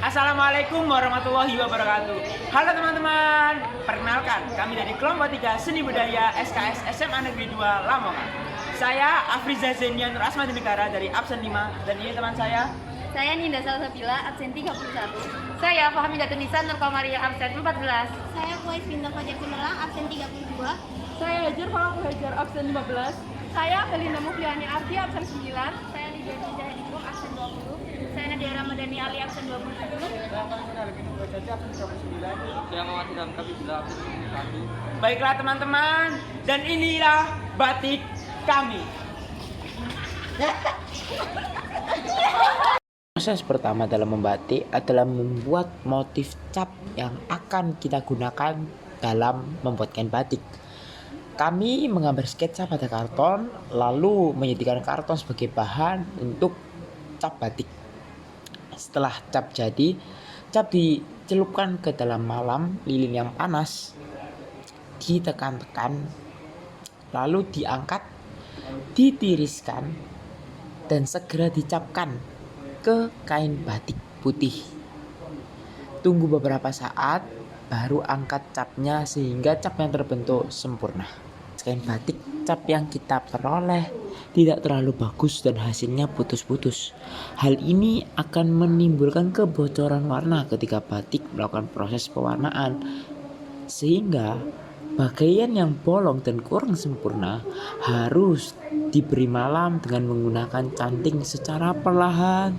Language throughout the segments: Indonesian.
Assalamualaikum warahmatullahi wabarakatuh. Halo teman-teman, perkenalkan kami dari kelompok 3 Seni Budaya SKS SMA Negeri 2 Lamongan. Saya Afriza Zenia Nur Asma Negara dari absen 5 dan ini teman saya. Saya Ninda Salsabila, absen 31. Saya Fahmi Datunisa Nur Komaria, absen 14. Saya Kuais Binta Fajar Cemerlang, absen 32. Saya Hajar Falah Hajar, absen 15. Saya Belinda Mufliani Ardi, absen 9. Saya Lidia Zahidikung, absen 20. Saya Nadia Ramadhani Ali, absen 27. Saya Muhammad Ilham Kabila, absen 1. Baiklah teman-teman, dan inilah batik kami. Proses pertama dalam membatik adalah membuat motif cap yang akan kita gunakan dalam membuat kain batik. Kami menggambar sketsa pada karton, lalu menjadikan karton sebagai bahan untuk cap batik. Setelah cap jadi, cap dicelupkan ke dalam malam lilin yang panas, ditekan-tekan, lalu diangkat, ditiriskan, dan segera dicapkan ke kain batik putih. Tunggu beberapa saat, baru angkat capnya sehingga cap yang terbentuk sempurna. Kain batik cap yang kita peroleh tidak terlalu bagus dan hasilnya putus-putus. Hal ini akan menimbulkan kebocoran warna ketika batik melakukan proses pewarnaan, sehingga bagian yang bolong dan kurang sempurna harus diberi malam dengan menggunakan canting secara perlahan,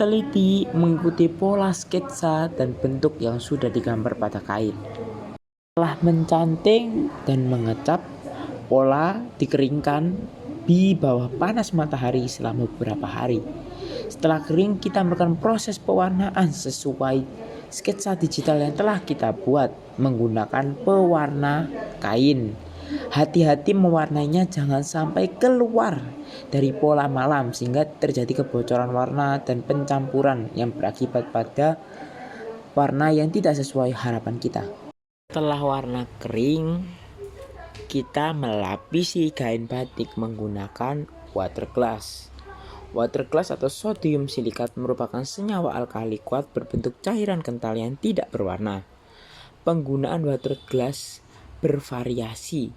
teliti, mengikuti pola sketsa dan bentuk yang sudah digambar pada kain. Setelah mencanting dan mengecap, pola dikeringkan di bawah panas matahari selama beberapa hari. Setelah kering, kita melakukan proses pewarnaan sesuai sketsa digital yang telah kita buat menggunakan pewarna kain. Hati-hati mewarnainya, jangan sampai keluar dari pola malam sehingga terjadi kebocoran warna dan pencampuran yang berakibat pada warna yang tidak sesuai harapan kita. Setelah warna kering, kita melapisi kain batik menggunakan water glass. Water glass atau sodium silikat merupakan senyawa alkali kuat berbentuk cairan kental yang tidak berwarna. Penggunaan water glass bervariasi,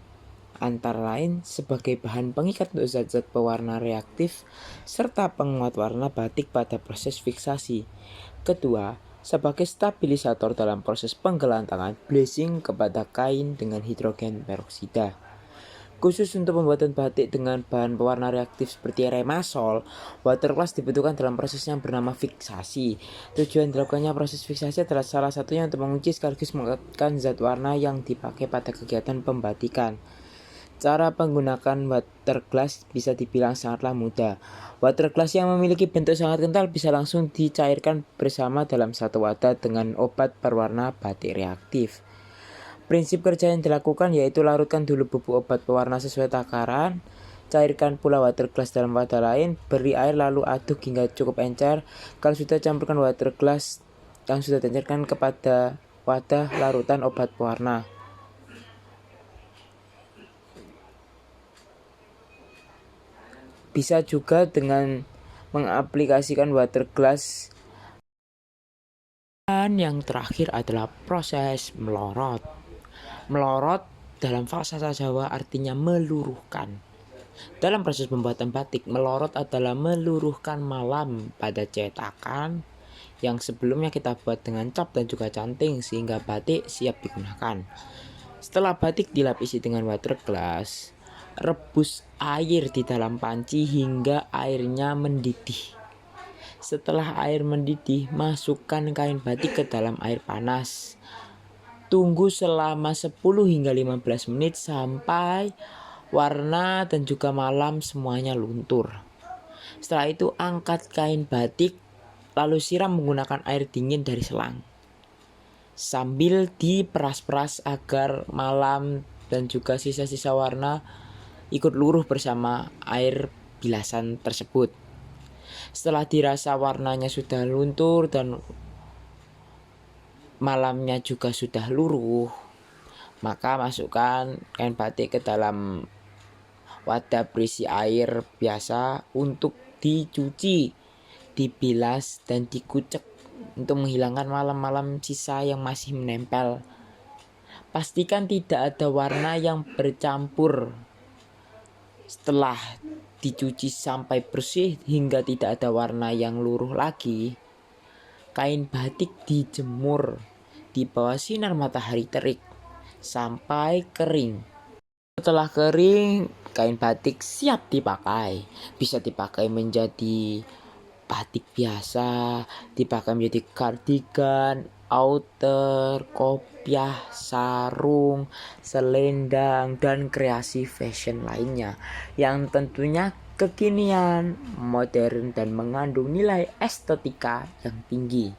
antara lain sebagai bahan pengikat untuk zat-zat pewarna reaktif serta penguat warna batik pada proses fiksasi. Kedua, sebagai stabilisator dalam proses penggelantangan blazing kepada kain dengan hidrogen peroksida. Khusus untuk pembuatan batik dengan bahan pewarna reaktif seperti remasol, water glass dibutuhkan dalam proses yang bernama fiksasi. Tujuan dilakukannya proses fiksasi adalah salah satunya untuk menguji sekaligus mengekatkan zat warna yang dipakai pada kegiatan pembatikan. Cara penggunaan water glass bisa dibilang sangatlah mudah. Water glass yang memiliki bentuk sangat kental bisa langsung dicairkan bersama dalam satu wadah dengan obat berwarna batik reaktif. Prinsip kerja yang dilakukan yaitu larutkan dulu bubuk obat pewarna sesuai takaran, cairkan pula water glass dalam wadah lain, beri air lalu aduk hingga cukup encer. Kalau sudah, campurkan water glass yang sudah dicairkan kepada wadah larutan obat pewarna. Bisa juga dengan mengaplikasikan water glass. Dan yang terakhir adalah proses melorot. Melorot dalam falsafah Jawa artinya meluruhkan. Dalam proses pembuatan batik, melorot adalah meluruhkan malam pada cetakan yang sebelumnya kita buat dengan cap dan juga canting sehingga batik siap digunakan. Setelah batik dilapisi dengan water glass, rebus air di dalam panci hingga airnya mendidih. Setelah air mendidih, masukkan kain batik ke dalam air panas. Tunggu selama 10 hingga 15 menit sampai warna dan juga malam semuanya luntur. Setelah itu angkat kain batik lalu siram menggunakan air dingin dari selang. Sambil diperas-peras agar malam dan juga sisa-sisa warna ikut luruh bersama air bilasan tersebut. Setelah dirasa warnanya sudah luntur dan malamnya juga sudah luruh, maka masukkan kain batik ke dalam wadah berisi air biasa untuk dicuci, dibilas dan dikucek untuk menghilangkan malam-malam sisa yang masih menempel. Pastikan tidak ada warna yang bercampur. Setelah dicuci sampai bersih hingga tidak ada warna yang luruh lagi, kain batik dijemur di bawah sinar matahari terik sampai kering. Setelah kering, kain batik siap dipakai. Bisa dipakai menjadi batik biasa, dipakai menjadi kardigan, outer, kopiah, sarung, selendang, dan kreasi fashion lainnya yang tentunya kekinian, modern, dan mengandung nilai estetika yang tinggi.